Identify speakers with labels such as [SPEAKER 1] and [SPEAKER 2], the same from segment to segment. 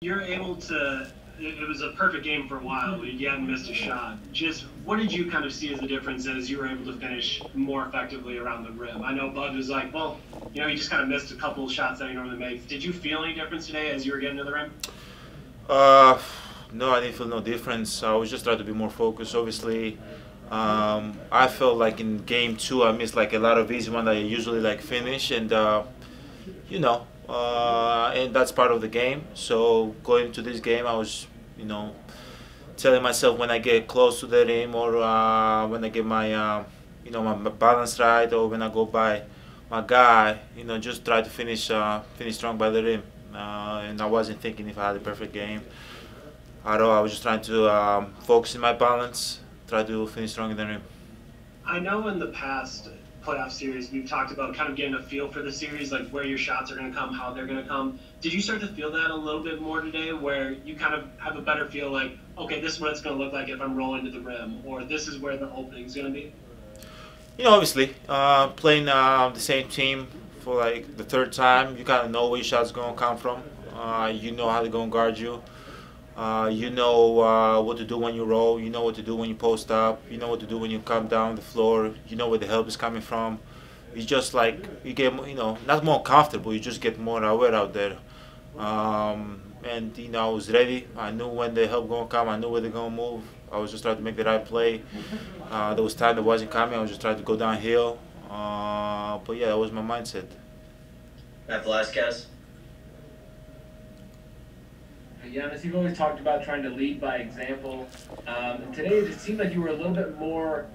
[SPEAKER 1] You're able to. It was a perfect game for a while. You hadn't missed a shot. Just what did you kind of see as the difference as you were able to finish more effectively around the rim? I know Bud was like, well, you just kind of missed a couple of shots that he normally makes. Did you feel any difference today as you were getting to the rim?
[SPEAKER 2] Uh, no, I didn't feel no difference. I was just trying to be more focused. Obviously, I felt like in game two I missed like a lot of easy one that I usually like finish, and and that's part of the game. So going to this game, I was, telling myself when I get close to the rim or when I get my, my balance right, or when I go by my guy, just try to finish strong by the rim. And I wasn't thinking if I had a perfect game at all. I was just trying to focus in my balance, try to finish strong in the rim.
[SPEAKER 1] I know in the past playoff series we've talked about kind of getting a feel for the series, like where your shots are going to come, how they're going to come. Did you start to feel that a little bit more today, where you kind of have a better feel, like, okay, this is what it's going to look like if I'm rolling to the rim, or this is where the opening's going to be?
[SPEAKER 2] Obviously, playing the same team for like the third time, you kind of know where your shot's going to come from. You know how they're going to guard you. You know what to do when you roll. You know what to do when you post up. You know what to do when you come down the floor. You know where the help is coming from. It's just like you get, not more comfortable. You just get more aware out there. And I was ready. I knew when the help gonna come. I knew where they're gonna move. I was just trying to make the right play. There was time that wasn't coming. I was just trying to go downhill. But yeah, that was my mindset.
[SPEAKER 3] Matt Velasquez.
[SPEAKER 4] Giannis, you've always talked about trying to lead by example. Today, it seemed like you were a little bit more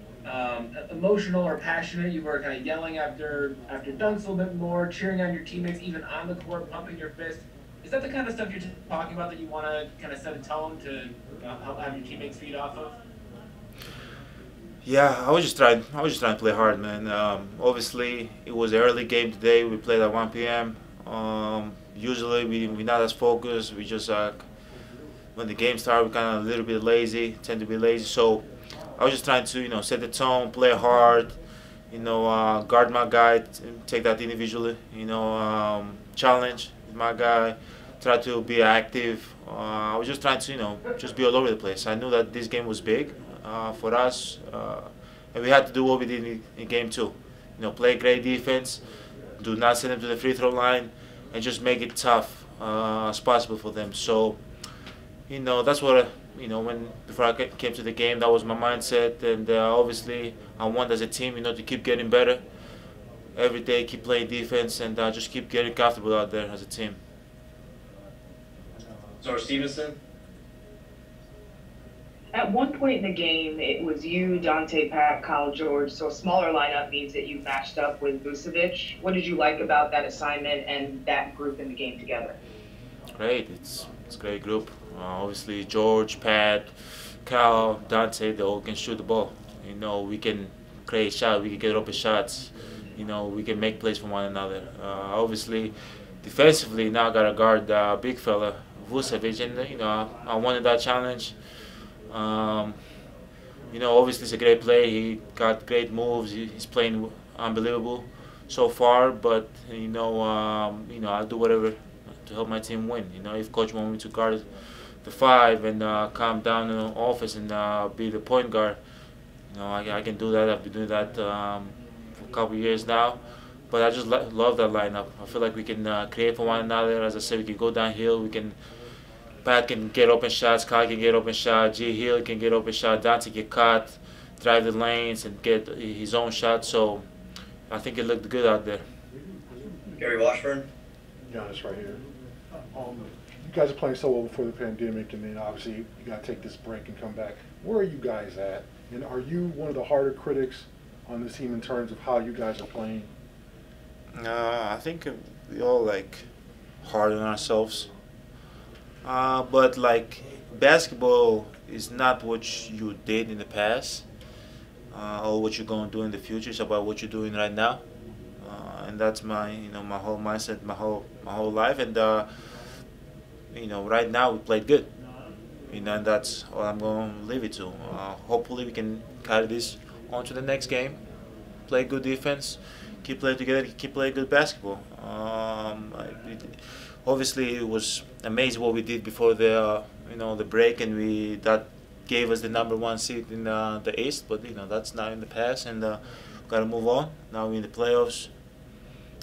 [SPEAKER 4] emotional or passionate. You were kind of yelling after dunks a little bit more, cheering on your teammates, even on the court, pumping your fist. Is that the kind of stuff you're talking about that you want to kind of set a tone to help have your teammates feed off of?
[SPEAKER 2] Yeah, I was just trying. To play hard, man. Obviously, it was an early game today. We played at 1 p.m. Usually, we're not as focused. We just when the game starts, we're kind of a little bit lazy. Tend to be lazy. So I was just trying to set the tone, play hard. Guard my guy, take that individually. Challenge my guy. Try to be active. I was just trying to just be all over the place. I knew that this game was big for us, and we had to do what we did in game two. Play great defense. Do not send them to the free throw line, and just make it tough as possible for them. So, that's what when before I came to the game, that was my mindset, and obviously I want as a team, to keep getting better every day, keep playing defense, and just keep getting comfortable out there as a team.
[SPEAKER 3] Zor Stevenson.
[SPEAKER 5] At one point in the game, it was you, Dante, Pat, Kyle, George. So a smaller lineup means that you matched up with Vucevic. What did you like about that assignment and that group in the game together?
[SPEAKER 2] Great, it's a great group. Obviously, George, Pat, Kyle, Dante, they all can shoot the ball. We can create shots, we can get open shots. We can make plays for one another. Obviously, defensively, now I gotta guard big fella Vucevic, and I wanted that challenge. Obviously it's a great play. He got great moves. He's playing unbelievable so far. But I'll do whatever to help my team win. If coach wants me to guard the five and calm down in the office and be the point guard, I can do that. I've been doing that for a couple of years now. But I just love that lineup. I feel like we can create for one another. As I said, we can go downhill. Pat can get open shots, Kai can get open shots, G Hill can get open shots, Dante can cut, drive the lanes and get his own shot. So I think it looked good out there.
[SPEAKER 3] Gary Washburn.
[SPEAKER 6] Giannis right here. You guys are playing so well before the pandemic, and then obviously you got to take this break and come back. Where are you guys at? And are you one of the harder critics on the team in terms of how you guys are playing?
[SPEAKER 2] I think we all hard on ourselves. But basketball is not what you did in the past or what you're going to do in the future. It's about what you're doing right now, and that's my my whole mindset, my whole life. And right now we played good, and that's all I'm going to leave it to. Hopefully we can carry this on to the next game, play good defense, keep playing together, keep playing good basketball. obviously it was amazing what we did before the the break, and that gave us the #1 seed in the East. But that's now in the past, and got to move on. Now we're in the playoffs.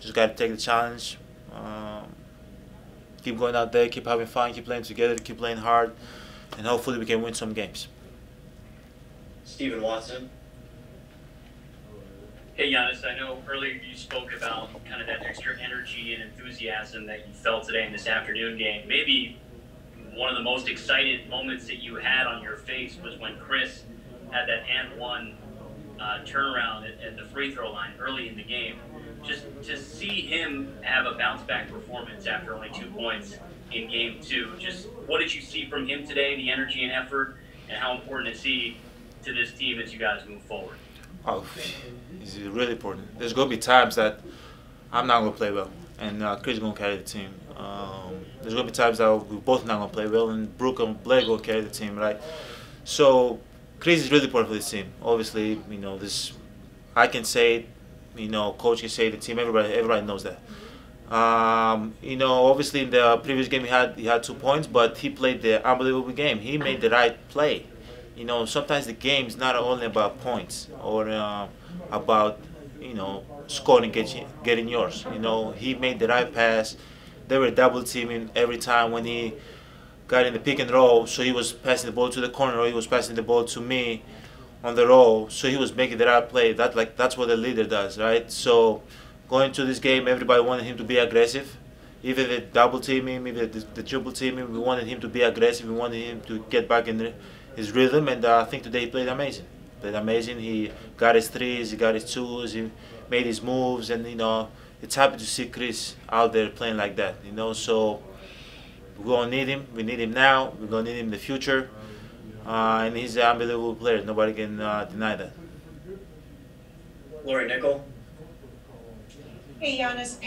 [SPEAKER 2] Just got to take the challenge. Keep going out there, keep having fun, keep playing together, keep playing hard, and hopefully we can win some games.
[SPEAKER 3] Steven Watson.
[SPEAKER 7] Hey Giannis, I know earlier you spoke about kind of that extra energy and enthusiasm that you felt today in this afternoon game. Maybe one of the most excited moments that you had on your face was when Chris had that and one turnaround at the free throw line early in the game. Just to see him have a bounce back performance after only 2 points in game 2. Just what did you see from him today, the energy and effort, and how important is he to this team as you guys move forward?
[SPEAKER 2] Oh, it's really important. There's going to be times that I'm not going to play well, and Chris is going to carry the team. There's going to be times that we're both not going to play well, and Brooke and Blake will carry the team, right? So Chris is really important for this team. Obviously, this I can say it, coach can say it, the team, everybody knows that. Obviously in the previous game he had 2 points, but he played the unbelievable game. He made the right play. Sometimes the game is not only about points or about scoring, getting yours. He made the right pass. They were double teaming every time when he got in the pick and roll, so he was passing the ball to the corner, or he was passing the ball to me on the roll, so he was making the right play. That's what a leader does, right? So going to this game, everybody wanted him to be aggressive. Even the double team him, even the triple team him, we wanted him to be aggressive. We wanted him to get back in his rhythm, and I think today he played amazing. He got his threes, he got his twos, he made his moves, and it's happy to see Chris out there playing like that. So we're gonna need him. We need him now. We're gonna need him in the future. And he's an unbelievable player. Nobody can deny that.
[SPEAKER 3] Lori Nickel.
[SPEAKER 8] Hey Giannis,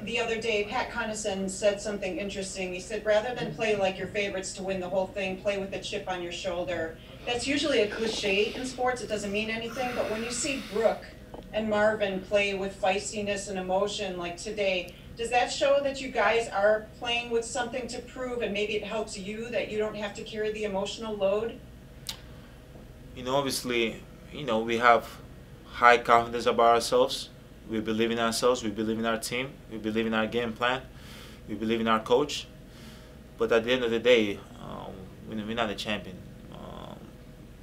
[SPEAKER 8] the other day, Pat Connaughton said something interesting. He said, rather than play like your favorites to win the whole thing, play with a chip on your shoulder. That's usually a cliche in sports. It doesn't mean anything. But when you see Brooke and Marvin play with feistiness and emotion like today, does that show that you guys are playing with something to prove, and maybe it helps you that you don't have to carry the emotional load?
[SPEAKER 2] Obviously, we have high confidence about ourselves. We believe in ourselves. We believe in our team. We believe in our game plan. We believe in our coach. But at the end of the day, we're not a champion.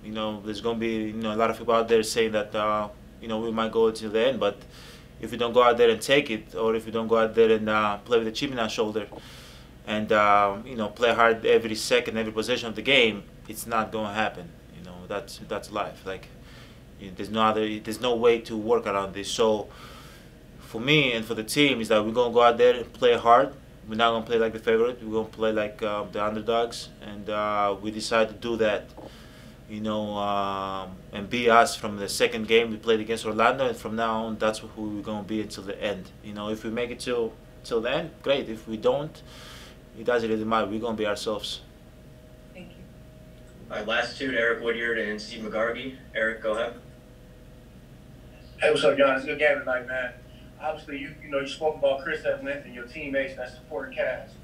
[SPEAKER 2] There's going to be a lot of people out there saying that we might go till the end, but if we don't go out there and take it, or if we don't go out there and play with a chip in our shoulder, and play hard every second, every possession of the game, it's not going to happen. That's life. Like there's no way to work around this. So for me and for the team is that we're going to go out there and play hard. We're not going to play like the favorite. We're going to play like the underdogs, and we decided to do that. And be us from the second game we played against Orlando, and from now on, that's who we're going to be until the end. If we make it till the end, great. If we don't, it doesn't really matter. We're going to be ourselves.
[SPEAKER 8] Thank you.
[SPEAKER 3] All right, last two, Eric Woodyard and Steve McGarvey. Eric, go ahead.
[SPEAKER 9] Hey, what's up, Giannis? Good game tonight, man. Obviously, you spoke about Chris at length and your teammates and that supporting cast.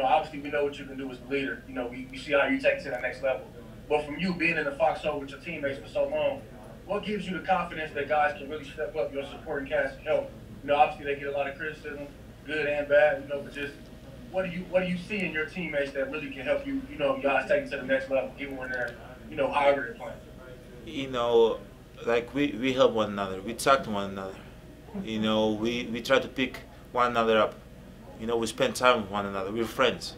[SPEAKER 9] Obviously, we know what you can do as the leader. We see how you take it to the next level. But from you being in the foxhole with your teammates for so long, what gives you the confidence that guys can really step up your supporting cast and help? Obviously they get a lot of criticism, good and bad, but just what do you see in your teammates that really can help you, guys take it to the next level, even when they're, however they're playing?
[SPEAKER 2] Like we help one another. We talk to one another. We try to pick one another up. We spend time with one another. We're friends.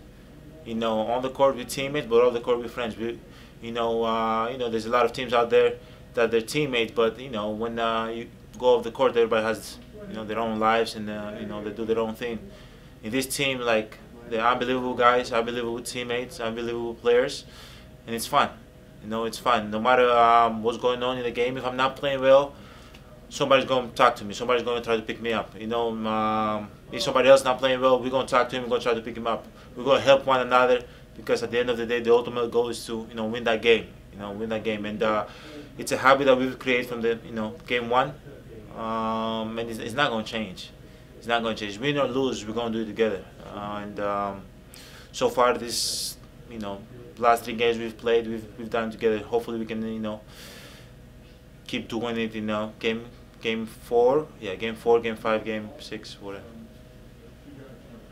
[SPEAKER 2] On the court we're teammates, but off the court we're friends. There's a lot of teams out there that they're teammates, but when you go off the court, everybody has their own lives, and they do their own thing. In this team, like, they're unbelievable guys, unbelievable teammates, unbelievable players, and it's fun. It's fun. No matter what's going on in the game, if I'm not playing well, somebody's going to talk to me. Somebody's going to try to pick me up. If somebody else not playing well, we're going to talk to him. We're going to try to pick him up. We're going to help one another, because at the end of the day, the ultimate goal is to win that game. And it's a habit that we've created from the game one, and it's not going to change. it's not going to change. Win or lose, we're going to do it together. So far, this, last 3 games we've played, we've done together. Hopefully, we can, keep doing it. Game 4, game 4, game 5, game 6, whatever.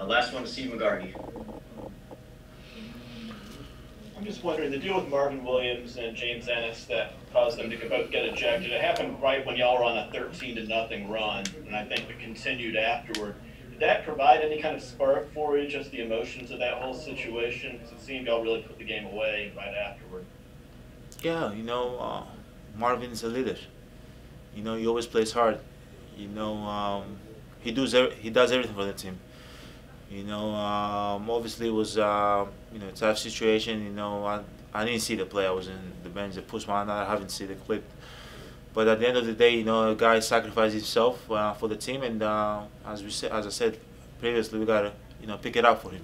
[SPEAKER 3] Last one to Steve McGarvey.
[SPEAKER 10] I'm just wondering, the deal with Marvin Williams and James Ennis that caused them to both get ejected, it happened right when y'all were on a 13-0 run, and I think it continued afterward. Did that provide any kind of spark for you, just the emotions of that whole situation? Because it seemed y'all really put the game away right afterward.
[SPEAKER 2] Yeah, Marvin's a leader. He always plays hard. He does everything for the team. Obviously it was a tough situation. I didn't see the play. I was in the bench. They pushed my hand. I haven't seen the clip. But at the end of the day, a guy sacrificed himself for the team, and as I said previously, we gotta pick it up for him.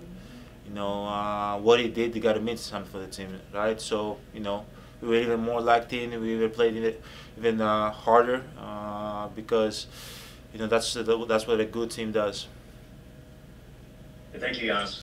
[SPEAKER 2] What he did, he gotta mean something for the team, right? So we were even more locked in. We were playing even harder because that's what a good team does.
[SPEAKER 3] Thank you, Giannis.